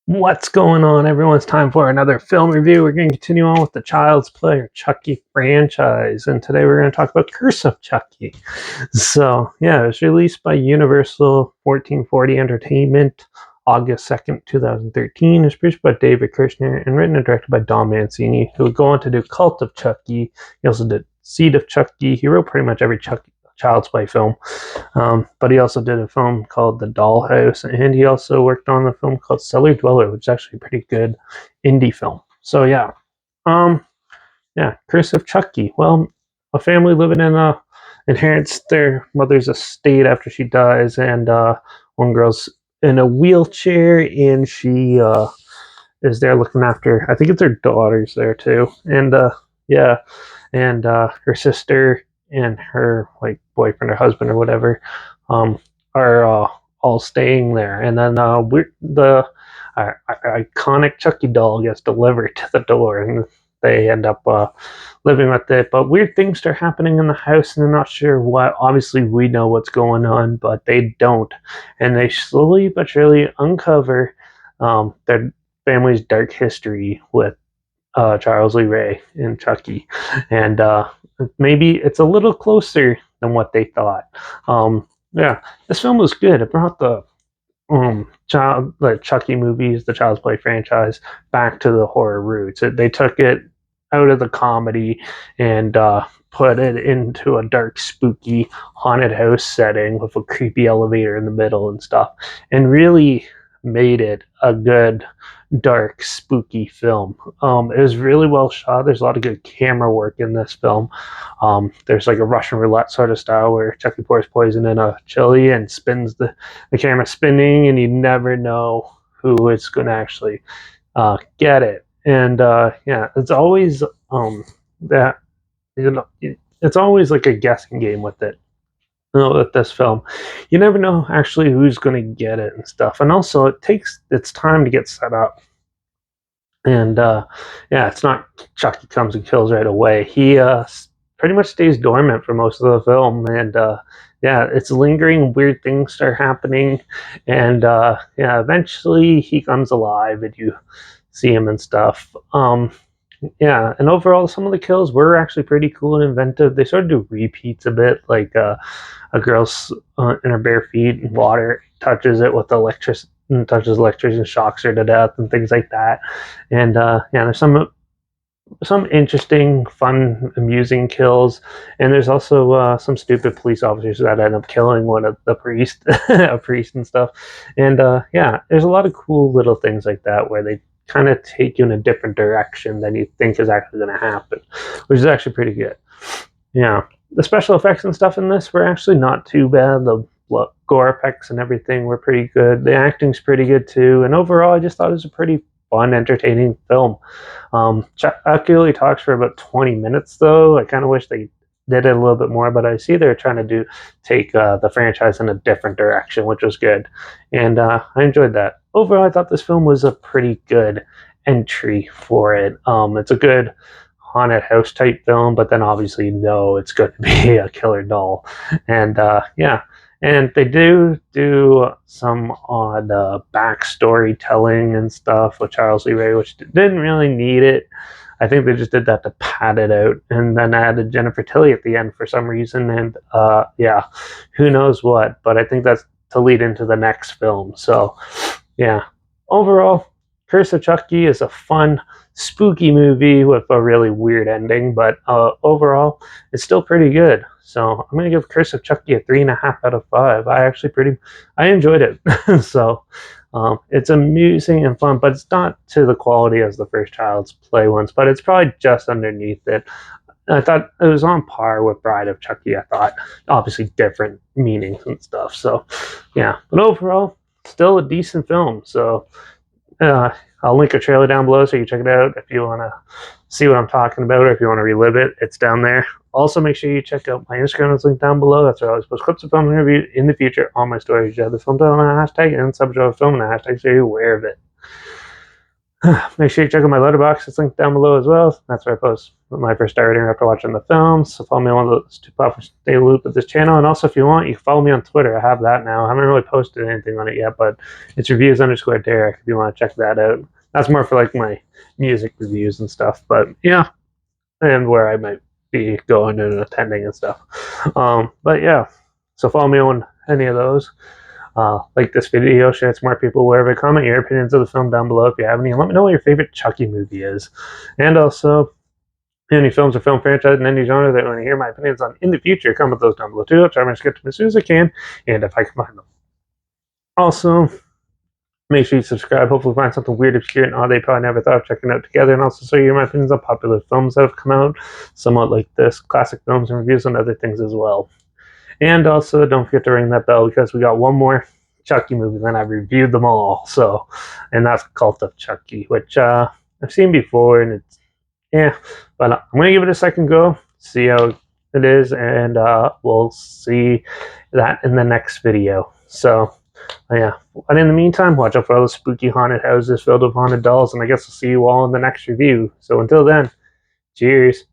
What's going on, everyone? It's time for another film review. We're going to continue on with the Child's Play or Chucky franchise, and today we're going to talk about Curse of Chucky. So, yeah, it was released by Universal 1440 Entertainment August 2nd, 2013. It's produced by David Kirshner and written and directed by Don Mancini, who would go on to do Cult of Chucky. He also did Seed of Chucky. He wrote pretty much every Child's Play film. But he also did a film called The Dollhouse, and he also worked on a film called Cellar Dweller, which is actually a pretty good indie film. So Curse of Chucky. Well, a family living in inherits their mother's estate after she dies, and one girl's in a wheelchair, and she is there looking after. I think it's her daughters there too, and her sister and her boyfriend or husband or whatever are all staying there, and then the iconic Chucky doll gets delivered to the door, and they end up living with it. But weird things start happening in the house, and they're not sure what. Obviously, we know what's going on, but they don't, and they slowly but surely uncover their family's dark history with Charles Lee Ray and Chucky, and maybe it's a little closer than what they thought. This film was good. It brought the Chucky movies, the Child's Play franchise, back to the horror roots. They took it out of the comedy and put it into a dark, spooky, haunted house setting with a creepy elevator in the middle and stuff, and really made it a good, dark, spooky film. It was really well shot. There's a lot of good camera work in this film. There's like a Russian roulette sort of style where Chucky pours poison in a chili and spins the camera spinning, and you never know who is going to actually get it. And it's always it's always like a guessing game with it. With this film, you never know actually who's going to get it and stuff, and also it takes its time to get set up. And it's not Chucky comes and kills right away. He pretty much stays dormant for most of the film, and it's lingering. Weird things start happening, and eventually he comes alive, and you see him and stuff. And overall, some of the kills were actually pretty cool and inventive. They sort of do repeats a bit, like a girl's in her bare feet, and water touches it with electricity, and shocks her to death, and things like that. And there's some interesting, fun, amusing kills, and there's also some stupid police officers that end up killing one of the priest, a priest and stuff. And there's a lot of cool little things like that where they kind of take you in a different direction than you think is actually going to happen, which is actually pretty good. Yeah, the special effects and stuff in this were actually not too bad. The gore effects and everything were pretty good. The acting's pretty good too, and overall, I just thought it was a pretty fun, entertaining film. Chucky only talks for about 20 minutes, though. I kind of wish they did it a little bit more, but I see they're trying to take the franchise in a different direction, which was good, and I enjoyed that. Overall, I thought this film was a pretty good entry for it. It's a good haunted house type film, but then obviously it's going to be a killer doll, and and they do some odd backstory telling and stuff with Charles Lee Ray, which didn't really need it. I think they just did that to pad it out, and then added Jennifer Tilly at the end for some reason, and who knows what, but I think that's to lead into the next film. So overall, Curse of Chucky is a fun, spooky movie with a really weird ending, but overall, it's still pretty good. So I'm going to give Curse of Chucky a 3.5 out of 5. I enjoyed it. So it's amusing and fun, but it's not to the quality as the first Child's Play ones, but it's probably just underneath it. I thought it was on par with Bride of Chucky. I thought, obviously, different meanings and stuff. So, but overall, still a decent film. So, I'll link a trailer down below so you check it out if you want to see what I'm talking about, or if you want to relive it. It's down there. Also, make sure you check out my Instagram. It's linked down below. That's where I always post clips of film interviews in the future. All my stories, you have the film title and a hashtag, and subject of film and a hashtag, so you're aware of it. Make sure you check out my Letterbox. It's linked down below as well. That's where I post my first star rating after watching the films. So follow me on one of those two platforms to stay in the loop with this channel. And also, if you want, you can follow me on Twitter. I have that now. I haven't really posted anything on it yet, but it's reviews_Derek if you want to check that out. That's more for like my music reviews and stuff. But yeah, and where I might be going and attending and stuff. But yeah, so follow me on any of those. Like this video, share it to more people wherever. Comment your opinions of the film down below if you have any, and let me know what your favorite Chucky movie is. And also, any films or film franchise in any genre that you want to hear my opinions on in the future, comment those down below too. I'll try to get to them as soon as I can, and if I can find them. Also, make sure you subscribe. Hopefully find something weird, obscure, and odd they probably never thought of checking out together. And also share my opinions on popular films that have come out, somewhat like this, classic films and reviews on other things as well. And also, don't forget to ring that bell because we got one more Chucky movie, then I've reviewed them all. So, and that's Cult of Chucky, which I've seen before, and it's but I'm gonna give it a second go, see how it is, and we'll see that in the next video. So, yeah. But in the meantime, watch out for all the spooky haunted houses filled with haunted dolls, and I guess I'll see you all in the next review. So until then, cheers.